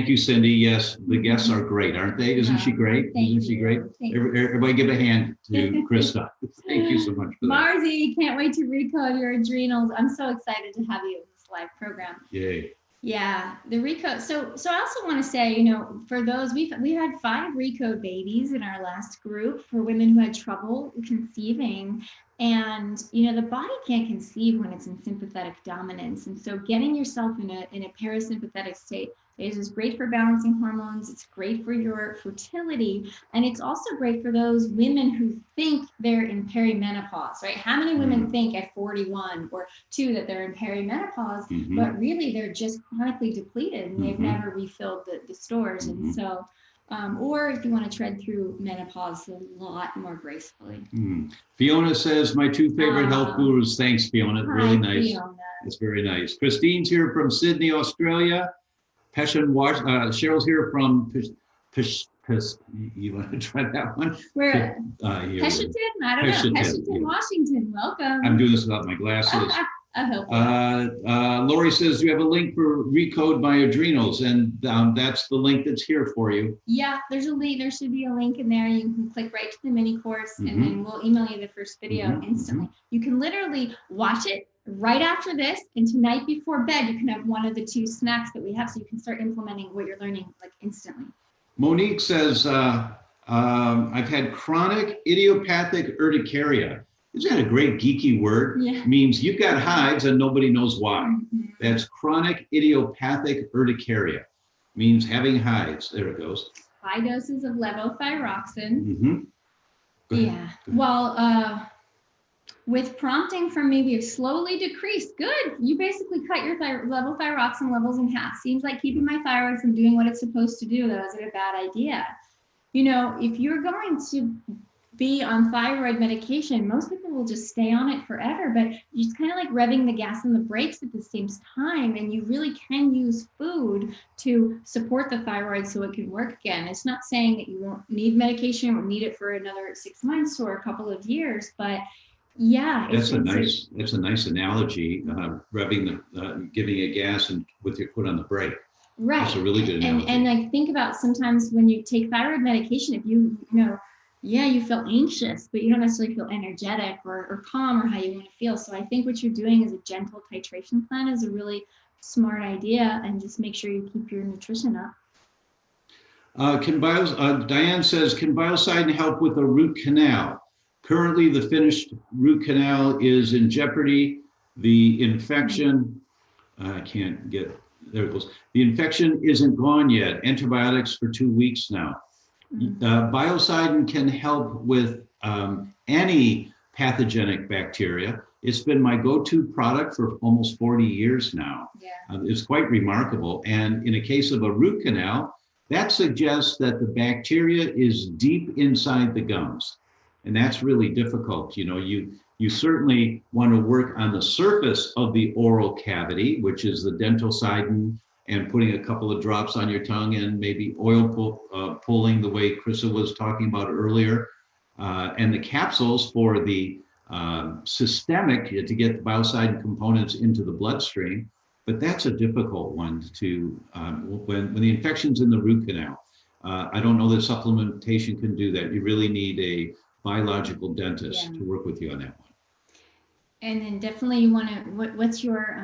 you, Cindy. Yes, the guests are great, aren't they? Isn't she great? Isn't she great? Everybody give a hand to Christa. Thank you so much for that. Marzi, can't wait to recode your adrenals. I'm so excited to have you in this live program. Yay. Yeah, the ReCode. So I also want to say, you know, for those, we had 5 ReCode babies in our last group for women who had trouble conceiving. And, you know, the body can't conceive when it's in sympathetic dominance. And so getting yourself in a parasympathetic state is great for balancing hormones. It's great for your fertility. And it's also great for those women who think they're in perimenopause, right? How many women think at 41 or 2 that they're in perimenopause, but really they're just chronically depleted and they've never refilled the stores. And so, or if you want to tread through menopause a lot more gracefully. Fiona says, my 2 favorite health gurus. Thanks, Fiona. Really nice. Fiona. It's very nice. Christine's here from Sydney, Australia. Cheryl's here from you want to try that one? Where? Pesheton? I don't know. Pesheton, Washington. Welcome. I'm doing this without my glasses. Lori says you have a link for ReCode My Adrenals, and that's the link that's here for you. Yeah, there's a link. There should be a link in there. You can click right to the mini course, and then we'll email you the first video instantly. You can literally watch it right after this, and tonight before bed, you can have one of the 2 snacks that we have, so you can start implementing what you're learning like instantly. Monique says, I've had chronic idiopathic urticaria. Isn't that a great geeky word? Yeah. Means you've got hives and nobody knows why. That's chronic idiopathic urticaria. Means having hives. There it goes. High doses of levothyroxine. Yeah. Well, with prompting from maybe a slowly decreased, good. You basically cut your levothyroxine levels in half. Seems like keeping my thyroid from doing what it's supposed to do, though, isn't a bad idea. You know, if you're going to be on thyroid medication, most people will just stay on it forever, but it's kind of like revving the gas and the brakes at the same time. And you really can use food to support the thyroid so it can work again. It's not saying that you won't need medication or need it for another 6 months or a couple of years, but yeah. That's a nice analogy, revving giving a gas and with your foot on the brake. Right. That's a really good analogy. And like think about sometimes when you take thyroid medication, if you feel anxious, but you don't necessarily feel energetic or calm or how you want to feel. So I think what you're doing is a gentle titration plan is a really smart idea, and just make sure you keep your nutrition up. Diane says, can Biocidin help with a root canal? Currently, the finished root canal is in jeopardy. The infection, there it goes. The infection isn't gone yet. Antibiotics for 2 weeks now. Biocidin can help with any pathogenic bacteria. It's been my go-to product for almost 40 years now. Yeah. It's quite remarkable. And in a case of a root canal, that suggests that the bacteria is deep inside the gums. And that's really difficult. You know, you certainly want to work on the surface of the oral cavity, which is the dentalcidin, and putting a couple of drops on your tongue and maybe oil pulling the way Christa was talking about earlier, and the capsules for the systemic to get the biocidin components into the bloodstream. But that's a difficult one to, when the infection's in the root canal. I don't know that supplementation can do that. You really need a biological dentist to work with you on that one. And then definitely you want to, what's your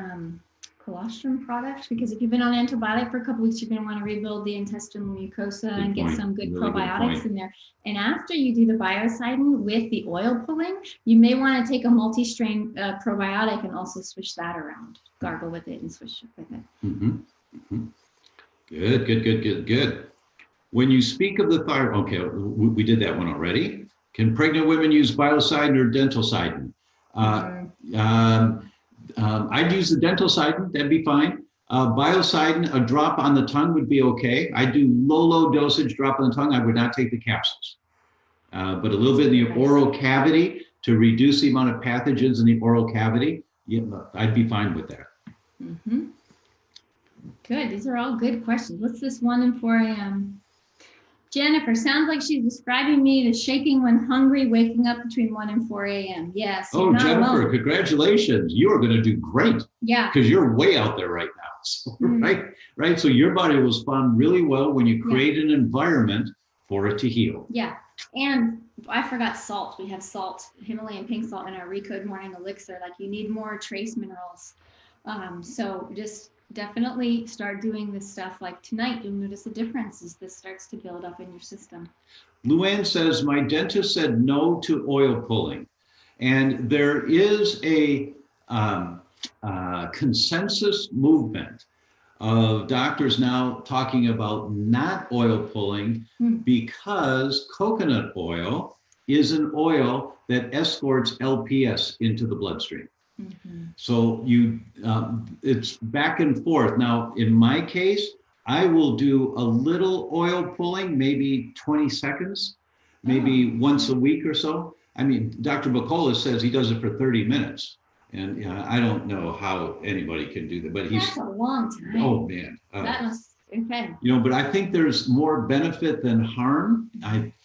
colostrum products, because if you've been on antibiotic for a couple weeks, you're going to want to rebuild the intestinal mucosa and get some good probiotics in there. And after you do the biocidin with the oil pulling, you may want to take a multi-strain probiotic and also switch that around. Gargle with it and switch with it. Good. When you speak of the thyroid, okay, we did that one already. Can pregnant women use biocidin or dentalcidin? I'd use the dentalcidin, that'd be fine. Biocidin, a drop on the tongue would be okay. I do low dosage drop on the tongue. I would not take the capsules. But a little bit in the oral cavity to reduce the amount of pathogens in the oral cavity, I'd be fine with that. Good. These are all good questions. What's this 1 and 4 a.m.? Jennifer, sounds like she's describing me as shaking when hungry, waking up between 1 and 4 a.m. Yes. Oh, Jennifer, alone. Congratulations. You are going to do great. Yeah. Because you're way out there right now. So, right. So your body will respond really well when you create an environment for it to heal. Yeah. And I forgot salt. We have salt, Himalayan pink salt in our ReCode morning elixir. Like, you need more trace minerals. So just definitely start doing this stuff. Like tonight, you'll notice a difference as this starts to build up in your system. Luann says, my dentist said no to oil pulling. And there is a consensus movement of doctors now talking about not oil pulling because coconut oil is an oil that escorts LPS into the bloodstream. So it's back and forth. Now, in my case, I will do a little oil pulling, maybe 20 seconds, maybe once a week or so. I mean, Dr. Bacola says he does it for 30 minutes. And I don't know how anybody can do that, but that's a long time. Oh man. That must, okay. You know, but I think there's more benefit than harm.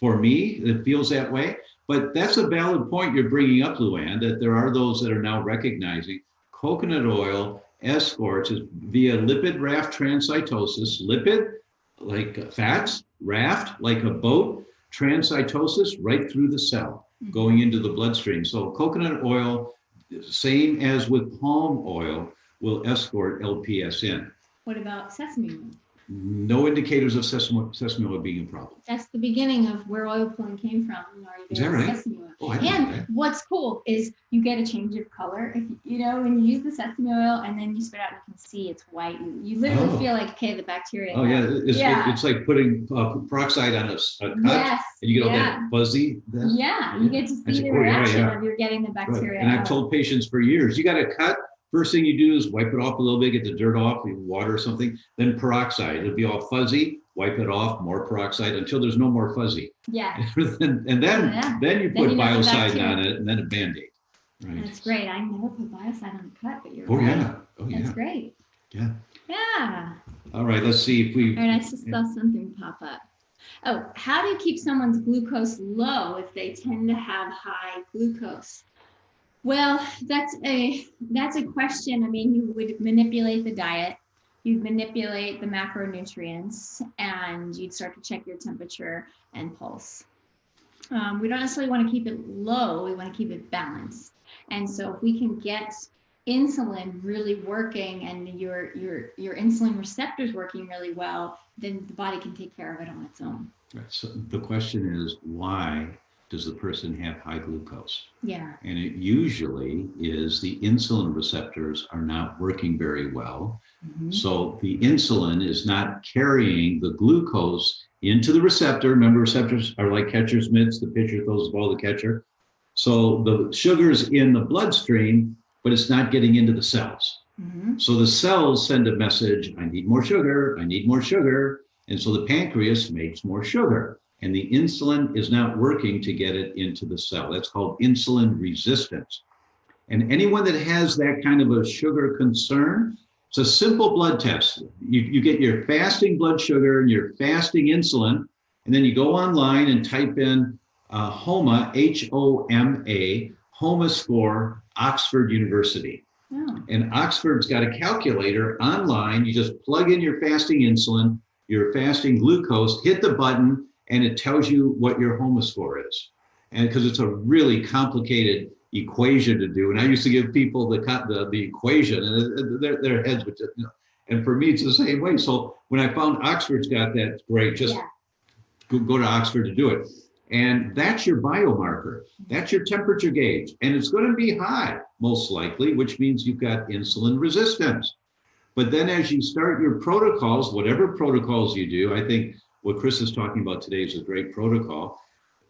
For me, it feels that way. But that's a valid point you're bringing up, Luann, that there are those that are now recognizing coconut oil escorts is via lipid raft transcytosis, lipid like fats, raft like a boat, transcytosis right through the cell, going into the bloodstream. So coconut oil, same as with palm oil, will escort LPS in. What about sesame oil? No indicators of sesame oil being a problem. That's the beginning of where oil pulling came from. Is that right? Sesame oil. Oh, I didn't know that. What's cool is you get a change of color. If when you use the sesame oil and then you spit out, you can see it's white. You literally feel like, okay, the bacteria. Oh yeah, it's like putting peroxide on a cut, and you get all that fuzzy. You get to see the reaction of you're getting the bacteria. And I've told patients for years, you got to cut. First thing you do is wipe it off a little bit, get the dirt off, water or something, then peroxide. It'll be all fuzzy, wipe it off, more peroxide until there's no more fuzzy. Yeah. and then you put biocidin on it and then a Band-Aid. Right. That's great. I never put biocidin on the cut, but you're right. That's great. Yeah. Yeah. All right, let's see if we... All right, I just saw something pop up. Oh, how do you keep someone's glucose low if they tend to have high glucose? Well, that's a question. I mean, you would manipulate the diet, you'd manipulate the macronutrients, and you'd start to check your temperature and pulse. We don't necessarily want to keep it low, we want to keep it balanced. And so if we can get insulin really working and your insulin receptors working really well, then the body can take care of it on its own. Right. So the question is, why does the person have high glucose? Yeah. And it usually is the insulin receptors are not working very well. So the insulin is not carrying the glucose into the receptor. Remember, receptors are like catcher's mitts. The pitcher throws the ball to the catcher. So the sugar's in the bloodstream, but it's not getting into the cells. So the cells send a message, I need more sugar, I need more sugar. And so the pancreas makes more sugar. And the insulin is not working to get it into the cell. That's called insulin resistance. And anyone that has that kind of a sugar concern, it's a simple blood test. You get your fasting blood sugar and your fasting insulin, and then you go online and type in HOMA, H-O-M-A, HOMA score, Oxford University. And Oxford's got a calculator online. You just plug in your fasting insulin, your fasting glucose, hit the button, and it tells you what your HOMA score is. And because it's a really complicated equation to do. And I used to give people the equation, and their heads would just, and for me, it's the same way. So when I found Oxford's got that, great, just go to Oxford to do it. And that's your biomarker. That's your temperature gauge. And it's going to be high, most likely, which means you've got insulin resistance. But then as you start your protocols, whatever protocols you do, I think what Chris is talking about today is a great protocol.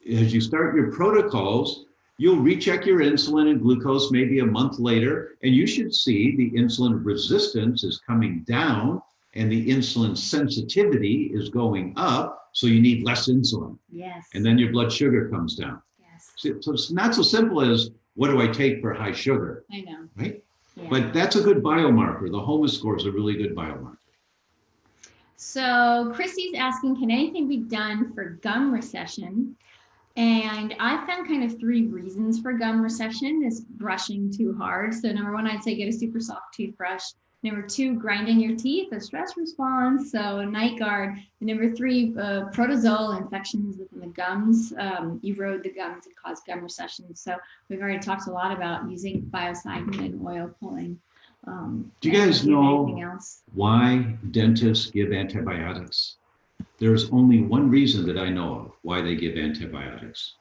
As you start your protocols, you'll recheck your insulin and glucose maybe a month later, and you should see the insulin resistance is coming down and the insulin sensitivity is going up, so you need less insulin. Yes. And then your blood sugar comes down. Yes. So it's not so simple as what do I take for high sugar? I know. Right? Yeah. But that's a good biomarker. The HOMA score is a really good biomarker. So Christy's asking, can anything be done for gum recession? And I found kind of 3 reasons for gum recession is brushing too hard. So number 1, I'd say get a super soft toothbrush. Number 2, grinding your teeth, a stress response, so a night guard. And number 3, protozoal infections within the gums erode the gums and cause gum recession. So we've already talked a lot about using biocidin and oil pulling. Do you guys know why dentists give antibiotics? There's only one reason that I know of why they give antibiotics.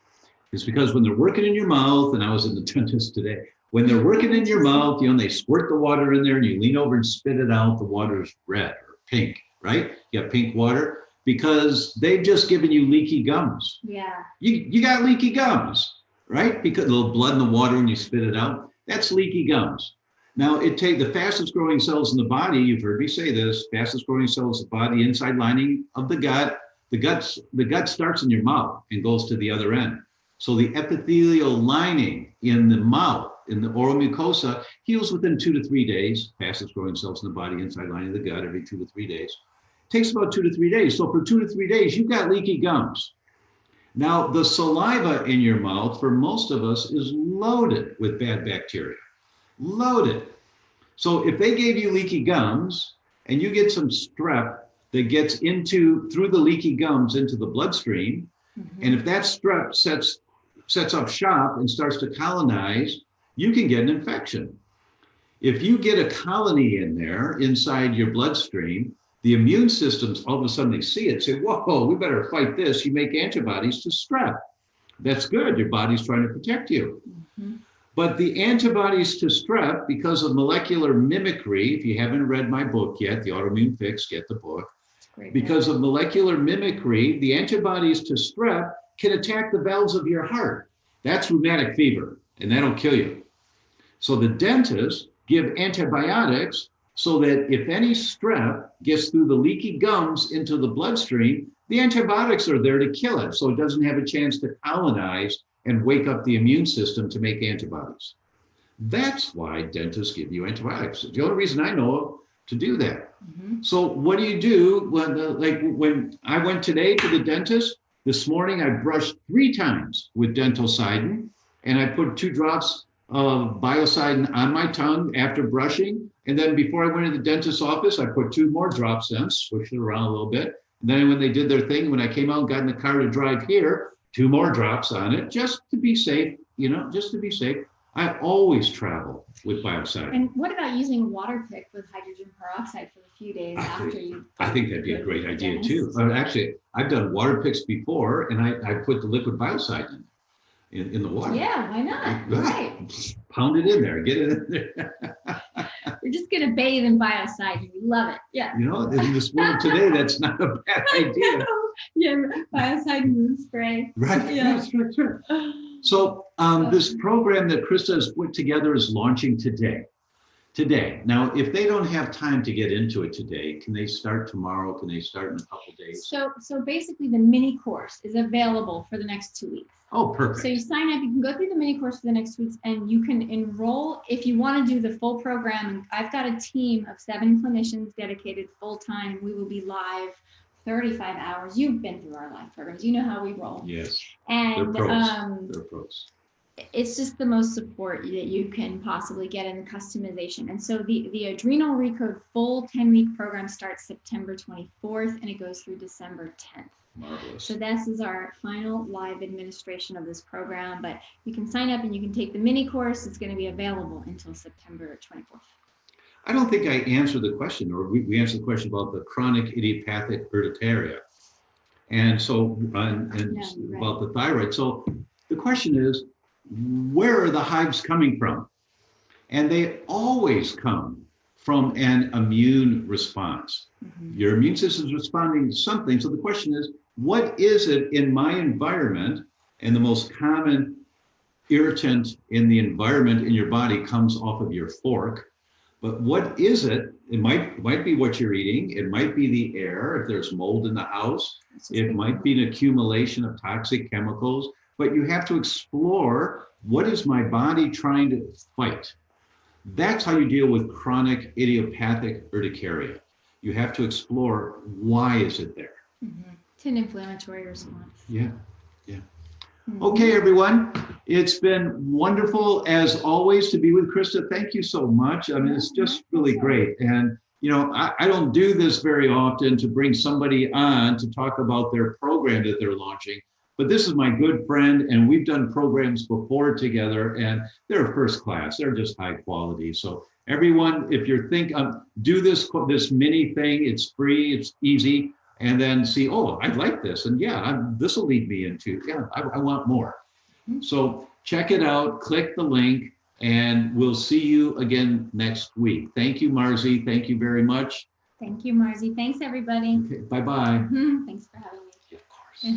It's because when they're working in your mouth, and I was in the dentist today, when they're working in your mouth, they squirt the water in there and you lean over and spit it out, the water's red or pink, right? You got pink water because they've just given you leaky gums. Yeah. You got leaky gums, right? Because the blood in the water when you spit it out, that's leaky gums. Now, the fastest growing cells in the body, you've heard me say this, fastest growing cells in the body, inside lining of the gut. The gut starts in your mouth and goes to the other end. So the epithelial lining in the mouth, in the oral mucosa, heals within 2 to 3 days. Fastest growing cells in the body, inside lining of the gut, every 2 to 3 days. Takes about 2 to 3 days. So for 2 to 3 days, you've got leaky gums. Now, the saliva in your mouth, for most of us, is loaded with bad bacteria. Loaded. So if they gave you leaky gums and you get some strep that gets through the leaky gums into the bloodstream, and if that strep sets up shop and starts to colonize, you can get an infection. If you get a colony in there inside your bloodstream, the immune systems, all of a sudden they see it, say, whoa, we better fight this. You make antibodies to strep. That's good. Your body's trying to protect you. But the antibodies to strep, because of molecular mimicry, if you haven't read my book yet, The Autoimmune Fix, get the book. Because of molecular mimicry, the antibodies to strep can attack the valves of your heart. That's rheumatic fever, and that'll kill you. So the dentists give antibiotics so that if any strep gets through the leaky gums into the bloodstream, the antibiotics are there to kill it, so it doesn't have a chance to colonize and wake up the immune system to make antibodies. That's why dentists give you antibiotics. It's the only reason I know of to do that. So what do you do when I went today to the dentist? This morning I brushed 3 times with dentalcidin, and I put 2 drops of biocidin on my tongue after brushing. And then before I went to the dentist's office, I put 2 more drops in, switched it around a little bit. And then when they did their thing, when I came out and got in the car to drive here, 2 more drops on it, just to be safe, just to be safe. I always travel with biocidin. And what about using water pick with hydrogen peroxide for a few days after you? I think that'd be a great idea too. Actually, I've done water picks before, and I put the liquid biocidin in the water. Yeah, why not? Right. Pound it in there, get it in there. We're just gonna bathe in biocidin. We love it. Yeah. In this world today, that's not a bad idea. Yeah, biocidin spray. Right. Yeah. Sure. So this program that Christa has put together is launching today. Now, if they don't have time to get into it today, can they start tomorrow? Can they start in a couple days? So basically the mini course is available for the next 2 weeks. Oh, perfect. So you sign up, you can go through the mini course for the next 2 weeks, and you can enroll if you want to do the full program. I've got a team of 7 clinicians dedicated full time. We will be live 35 hours. You've been through our live programs. You know how we roll. Yes. And they're pros. They're pros. It's just the most support that you can possibly get in the customization. And so the Adrenal ReCode full 10-week program starts September 24th and it goes through December 10th. Marvelous. So this is our final live administration of this program, but you can sign up and you can take the mini course. It's going to be available until September 24th. I don't think I answered the question, or we answered the question about the chronic idiopathic urticaria. And so, about the thyroid. So the question is, where are the hives coming from? And they always come from an immune response. Mm-hmm. Your immune system is responding to something. So the question is, what is it in my environment? And the most common irritant in the environment in your body comes off of your fork. But what is it? It might be what you're eating. It might be the air, if there's mold in the house. It might be an accumulation of toxic chemicals. But you have to explore, what is my body trying to fight? That's how you deal with chronic idiopathic urticaria. You have to explore, why is it there? Mm-hmm. It's an inflammatory response. Yeah. Okay, everyone. It's been wonderful, as always, to be with Christa. Thank you so much. I mean, it's just really great. And, you know, I don't do this very often, to bring somebody on to talk about their program that they're launching. But this is my good friend, and we've done programs before together, and they're first class. They're just high quality. So everyone, if you're do this mini thing, it's free, it's easy. And then see, oh, I like this. And yeah, this will lead me into, I want more. Mm-hmm. So check it out, click the link, and we'll see you again next week. Thank you, Marzi. Thank you very much. Thank you, Marzi. Thanks, everybody. Okay, bye-bye. Mm-hmm. Thanks for having me.